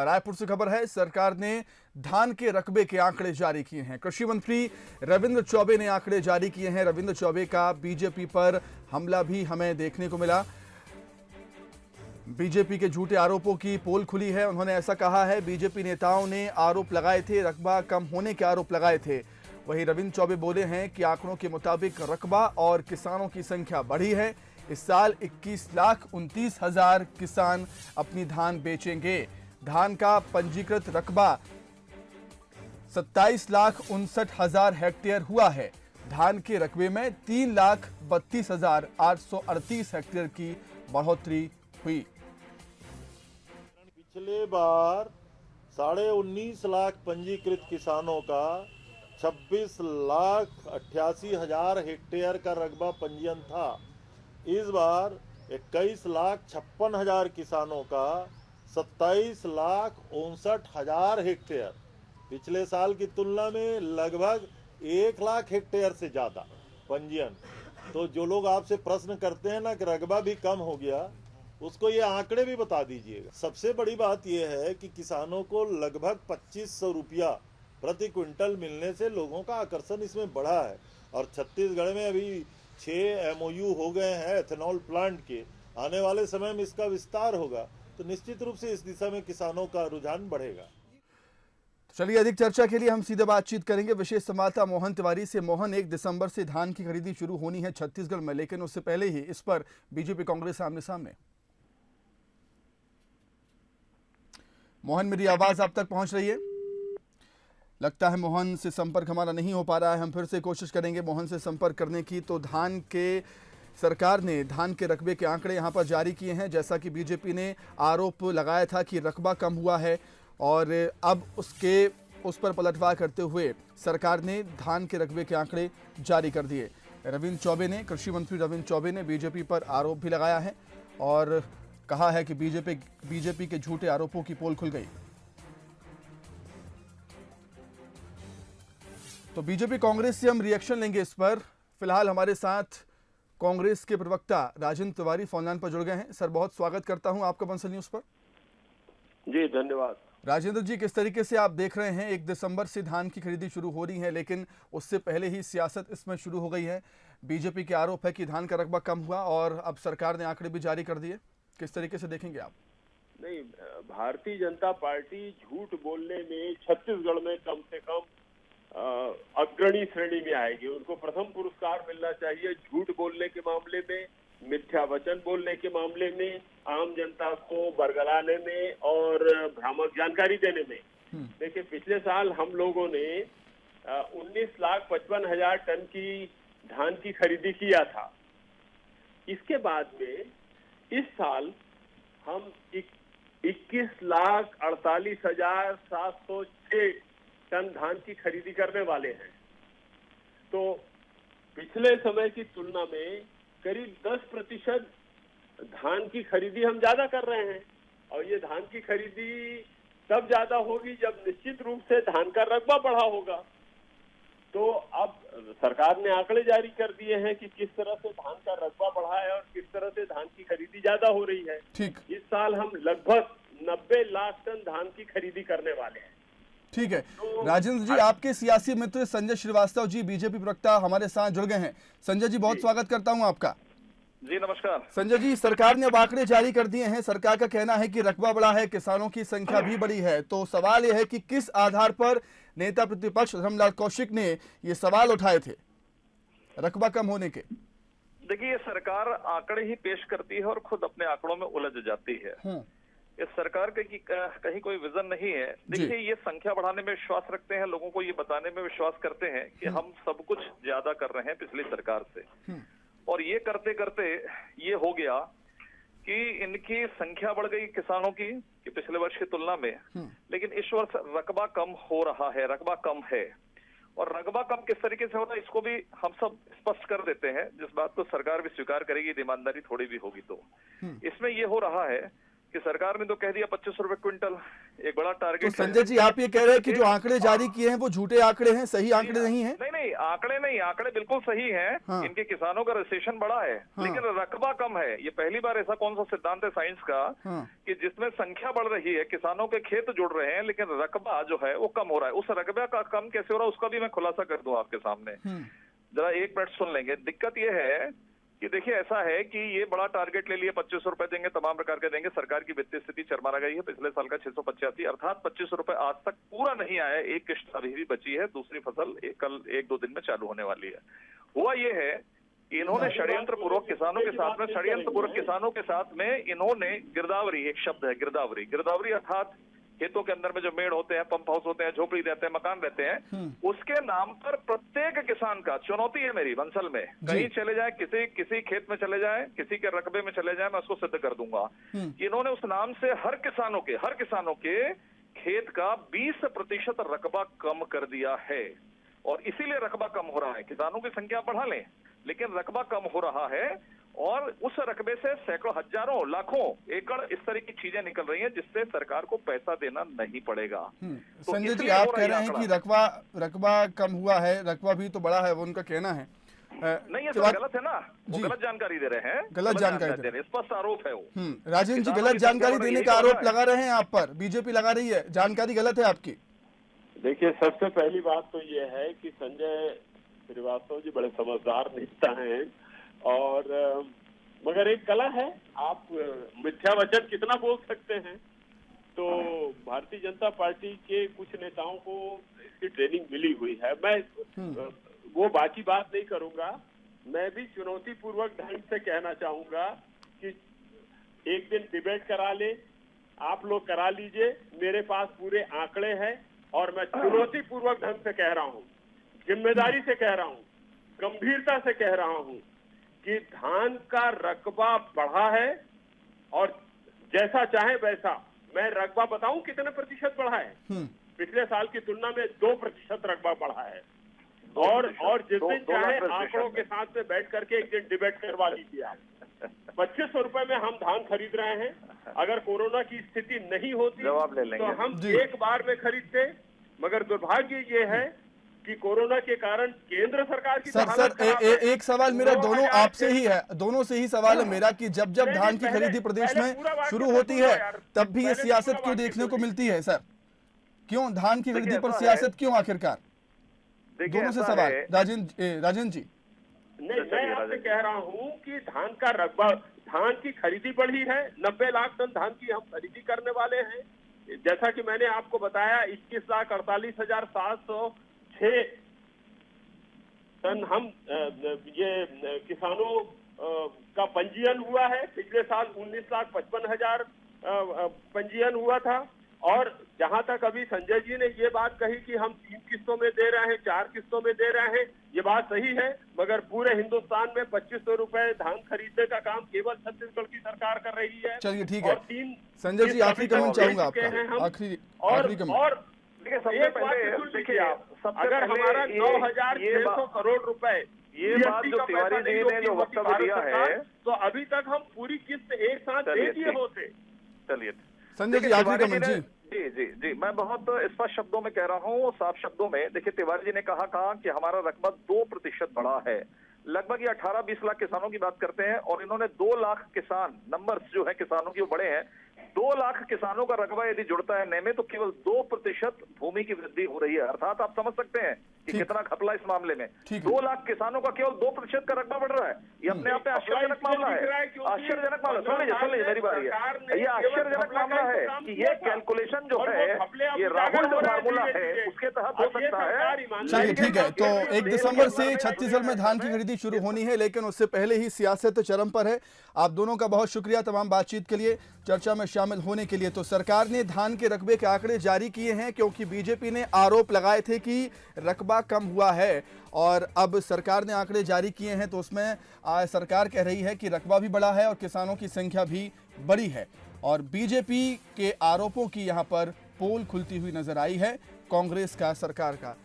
रायपुर से खबर है, सरकार ने धान के रकबे के आंकड़े जारी किए हैं। कृषि मंत्री रविंद्र चौबे ने आंकड़े जारी किए हैं। रविंद्र चौबे का बीजेपी पर हमला भी हमें देखने को मिला। बीजेपी के झूठे आरोपों की पोल खुली है। उन्होंने ऐसा कहा है, बीजेपी नेताओं ने आरोप लगाए थे, रकबा कम होने के आरोप लगाए थे। वहीं रविंद्र चौबे बोले हैं कि आंकड़ों के मुताबिक रकबा और किसानों की संख्या बढ़ी है। इस साल 21,29,000 किसान अपनी धान बेचेंगे। धान का पंजीकृत रकबा 27,59,000 हेक्टेयर हुआ है। धान के रकबे में 3,32,838 हेक्टेयर की बढ़ोतरी हुई। पिछले बार 19.5 लाख पंजीकृत किसानों का 26,88,000 हेक्टेयर का रकबा पंजीयन था। इस बार 21,56,000 किसानों का 27,59,000 हेक्टेयर, पिछले साल की तुलना में लगभग 1 लाख हेक्टेयर से ज्यादा पंजीयन। तो जो लोग आपसे प्रश्न करते हैं ना कि रकबा भी कम हो गया, उसको ये आंकड़े भी बता दीजिएगा। सबसे बड़ी बात यह है कि किसानों को लगभग 2500 रुपया प्रति क्विंटल मिलने से लोगों का आकर्षण इसमें बढ़ा है। और छत्तीसगढ़ में अभी 6 MOU हो गए हैं एथेनॉल प्लांट के। आने वाले समय में इसका विस्तार होगा तो निश्चित रूप से इस दिशा में किसानों का रुझान बढ़ेगा। चलिए, अधिक चर्चा के लिए हम सीधे बातचीत करेंगे विशेष संवाददाता मोहन तिवारी से। मोहन, 1 दिसंबर से धान की खरीदी शुरू होनी है छत्तीसगढ़ में, लेकिन उससे पहले ही इस पर बीजेपी कांग्रेस आमने सामने। मोहन, मेरी आवाज आप तक पहुंच रही है? लगता है मोहन से संपर्क हमारा नहीं हो पा रहा है। हम फिर से कोशिश करेंगे मोहन से संपर्क करने की। तो सरकार ने धान के रकबे के आंकड़े यहां पर जारी किए हैं। जैसा कि बीजेपी ने आरोप लगाया था कि रकबा कम हुआ है, और अब उस पर पलटवार करते हुए सरकार ने धान के रकबे के आंकड़े जारी कर दिए। कृषि मंत्री रविंद्र चौबे ने बीजेपी पर आरोप भी लगाया है और कहा है कि बीजेपी के झूठे आरोपों की पोल खुल गई। तो बीजेपी कांग्रेस से हम रिएक्शन लेंगे इस पर। फिलहाल हमारे साथ कांग्रेस के प्रवक्ता राजेंद्र तिवारी फोन लाइन पर जुड़ गए हैं। सर, बहुत स्वागत करता हूं आपका बंसल न्यूज पर। जी धन्यवाद। राजेंद्र जी, किस तरीके से आप देख रहे हैं, 1 दिसंबर से धान की खरीदी शुरू हो रही है, लेकिन उससे पहले ही सियासत इसमें शुरू हो गई है। बीजेपी के आरोप है कि धान का रकबा कम हुआ और अब सरकार ने आंकड़े भी जारी कर दिए। किस तरीके से देखेंगे आप? नहीं, भारतीय जनता पार्टी झूठ बोलने में छत्तीसगढ़ में कम से कम अग्रणी श्रेणी में आएगी। उनको प्रथम पुरस्कार मिलना चाहिए झूठ बोलने के मामले में, मिथ्या वचन बोलने के मामले में, आम जनता को बरगलाने में और भ्रामक जानकारी देने में। देखिए, पिछले साल हम लोगों ने 19,55,000 टन की धान की खरीदी किया था। इसके बाद में इस साल हम 21,48,706 टन धान की खरीदी करने वाले हैं। तो पिछले समय की तुलना में करीब 10% धान की खरीदी हम ज्यादा कर रहे हैं। और ये धान की खरीदी तब ज्यादा होगी जब निश्चित रूप से धान का रकबा बढ़ा होगा। तो अब सरकार ने आंकड़े जारी कर दिए हैं कि किस तरह से धान का रकबा बढ़ा है और किस तरह से धान की खरीदी ज्यादा हो रही है। ठीक, इस साल हम लगभग 90 लाख टन धान की खरीदी करने वाले हैं। ठीक है। तो राजेंद्र जी, आपके सियासी मित्र संजय श्रीवास्तव जी, बीजेपी प्रवक्ता, हमारे साथ जुड़ गए हैं। संजय जी, बहुत स्वागत करता हूं आपका। जी नमस्कार। संजय जी, सरकार ने अब आंकड़े जारी कर दिए हैं। सरकार का कहना है कि रकबा बढ़ा है, किसानों की संख्या भी बढ़ी है। तो सवाल यह है कि किस आधार पर नेता प्रतिपक्ष धर्मलाल कौशिक ने ये सवाल उठाए थे रकबा कम होने के? देखिए, सरकार आंकड़े ही पेश करती है और खुद अपने आंकड़ों में उलझ जाती है। इस सरकार के कहीं कोई विजन नहीं है। देखिए, ये संख्या बढ़ाने में विश्वास रखते हैं, लोगों को ये बताने में विश्वास करते हैं कि हम सब कुछ ज्यादा कर रहे हैं पिछली सरकार से। और ये करते करते ये हो गया कि इनकी संख्या बढ़ गई किसानों की कि पिछले वर्ष की तुलना में, लेकिन इस वर्ष रकबा कम हो रहा है, रकबा कम है। और रकबा कम किस तरीके से होना, इसको भी हम सब स्पष्ट कर देते हैं, जिस बात को सरकार भी स्वीकार करेगी, ईमानदारी थोड़ी भी होगी तो। इसमें ये हो रहा है, कि सरकार ने तो कह दिया 25 रुपए क्विंटल, एक बड़ा तो टारगेट। संजय जी, आप ये कह रहे हैं कि जो आंकड़े जारी किए हैं वो झूठे आंकड़े हैं, सही आंकड़े नहीं हैं? नहीं, आंकड़े नहीं, आंकड़े बिल्कुल सही हैं। हाँ। इनके किसानों का रजिस्ट्रेशन बड़ा है, हाँ। लेकिन रकबा कम है। ये पहली बार ऐसा कौन सा सिद्धांत है साइंस का हाँ। कि जिसमें संख्या बढ़ रही है, किसानों के खेत जुड़ रहे हैं, लेकिन रकबा जो है वो कम हो रहा है। उस रकबे का कम कैसे हो रहा है उसका भी मैं खुलासा कर दूं आपके सामने। जरा एक मिनट सुन लेंगे। दिक्कत ये है कि देखिए, ऐसा है कि ये बड़ा टारगेट ले लिए, 25 रुपए देंगे, तमाम प्रकार के देंगे। सरकार की वित्तीय स्थिति चरमरा गई है। पिछले साल का 685, अर्थात 25 रुपए आज तक पूरा नहीं आया। एक किश्त अभी भी बची है, दूसरी फसल कल 1-2 दिन में चालू होने वाली है। हुआ ये है कि इन्होंने षड्यंत्रपूर्वक किसानों के साथ में, षड्यंत्रपूर्वक किसानों के साथ में इन्होंने गिरदावरी, एक शब्द है गिरदावरी, गिरदावरी अर्थात खेतों के अंदर में जो मेड़ होते हैं, पंप हाउस होते हैं, झोपड़ी रहते हैं, मकान रहते हैं, उसके नाम पर प्रत्येक किसान का, चुनौती है मेरी बंसल में, कहीं चले जाए, किसी खेत में चले जाए, किसी के रकबे में चले जाए, मैं उसको सिद्ध कर दूंगा। इन्होंने उस नाम से हर किसानों के खेत का 20% रकबा कम कर दिया है। और इसीलिए रकबा कम हो रहा है। किसानों की संख्या बढ़ा लें, लेकिन रकबा कम हो रहा है, और उस रकबे से सैकड़ों, हजारों, लाखों एकड़ इस तरह की चीजें निकल रही हैं जिससे सरकार को पैसा देना नहीं पड़ेगा। तो संजय जी, आप कह रहे हैं कि रकबा कम हुआ है, रकबा भी तो बड़ा है, वो उनका कहना है। नहीं, ये सब गलत है ना, वो गलत जानकारी दे रहे हैं, गलत जानकारी दे रहे हैं, स्पष्ट आरोप है वो। राजेंद्र जी, गलत जानकारी देने का आरोप लगा रहे हैं आप पर, बीजेपी लगा रही है, जानकारी गलत है आपकी। देखिए, सबसे पहली बात तो ये है कि संजय श्रीवास्तव जी बड़े समझदार नेता हैं, और मगर एक कला है, आप मिथ्या वचन कितना बोल सकते हैं। तो भारतीय जनता पार्टी के कुछ नेताओं को इसकी ट्रेनिंग मिली हुई है। मैं वो बाकी बात नहीं करूंगा। मैं भी चुनौतीपूर्वक ढंग से कहना चाहूंगा कि एक दिन डिबेट करा ले, आप लोग करा लीजिए, मेरे पास पूरे आंकड़े हैं, और मैं चुनौतीपूर्वक ढंग से कह रहा हूँ, जिम्मेदारी से कह रहा हूँ, गंभीरता से कह रहा हूँ कि धान का रकबा बढ़ा है, और जैसा चाहे वैसा। मैं रकबा बताऊं कितने प्रतिशत बढ़ा है? पिछले साल की तुलना में 2% रकबा बढ़ा है। और जिस दिन चाहे आंकड़ों के साथ में बैठ करके एक दिन डिबेट करवा लीजिए आप। 25 रुपए में हम धान खरीद रहे हैं। अगर कोरोना की स्थिति नहीं होती तो हम एक बार में खरीदते, मगर दुर्भाग्य ये है कि कोरोना के कारण केंद्र सरकार की सर एक सवाल मेरा दोनों आपसे ही है, दोनों से ही सवाल है मेरा कि जब धान की खरीदी प्रदेश में शुरू होती है तब भी ये सियासत क्यों देखने को मिलती है सर? क्यों धान की खरीदी पर सियासत क्यों आखिरकार? दोनों से सवाल। राजेंद्र जी, नहीं, मैं आपसे कह रहा हूँ कि धान का रकबा, धान की खरीदी बढ़ी है। 90 लाख टन धान की हम खरीदी करने वाले हैं। जैसा कि मैंने आपको बताया, 21,48,706 टन हम ये किसानों का पंजीयन हुआ है। पिछले साल 19,55,000 पंजीयन हुआ था। और जहां तक अभी संजय जी ने ये बात कही कि हम 3 किस्तों में दे रहे हैं, 4 किस्तों में दे रहे हैं, ये बात सही है, मगर पूरे हिंदुस्तान में 2500 रुपए धान खरीदने का काम केवल छत्तीसगढ़ की सरकार कर रही है। चलिए ठीक है संजय जी, आखिरी कमेंट चाहूंगा आपका, आखिरी कमेंट। और एक बात सुन लीजिए आप, अगर हमारा 9,600 करोड़ रुपए ये बात जो तिवारी जी ने जो वक्तव्य दिया है, तो अभी तक हम पूरी किस्त एक साथ दे दिए होते। चलिए संजय जी, आखिरी कमेंट। जी, मैं बहुत स्पष्ट शब्दों में कह रहा हूँ, साफ शब्दों में। देखिए, तिवारी जी ने कहा कि हमारा रकबा 2% बढ़ा है। लगभग ये 18-20 लाख किसानों की बात करते हैं, और इन्होंने 2 लाख किसान, नंबर्स जो है किसानों की वो बड़े हैं, 2 लाख किसानों का रकबा यदि जुड़ता है नए में, तो केवल 2% भूमि की वृद्धि हो रही है। अर्थात आप समझ सकते हैं कि कितना घपला इस मामले में। 2 लाख किसानों का केवल 2% का रकबा बढ़ रहा है। ये अपने आप में आश्चर्यजनक मामला है, आश्चर्यजनक मामला। सुन लीजिए, मेरी बारी है। ये आश्चर्यजनक मामला है कि ये कैलकुलेशन जो है, ये राहुल जो फार्मूला है, उसके तहत हो सकता है। चलिए ठीक है, तो 1 दिसंबर से छत्तीसगढ़ में धान की खरीदी शुरू होनी है, लेकिन उससे पहले ही सियासत चरम पर है। आप दोनों का बहुत शुक्रिया तमाम बातचीत के लिए, चर्चा में शामिल होने के लिए। तो सरकार ने धान के रकबे के आंकड़े जारी किए हैं, क्योंकि बीजेपी ने आरोप लगाए थे कि रकबा कम हुआ है, और अब सरकार ने आंकड़े जारी किए हैं, तो उसमें सरकार कह रही है कि रकबा भी बढ़ा है और किसानों की संख्या भी बड़ी है। और बीजेपी के आरोपों की यहां पर पोल खुलती हुई नजर आई है, कांग्रेस का, सरकार का।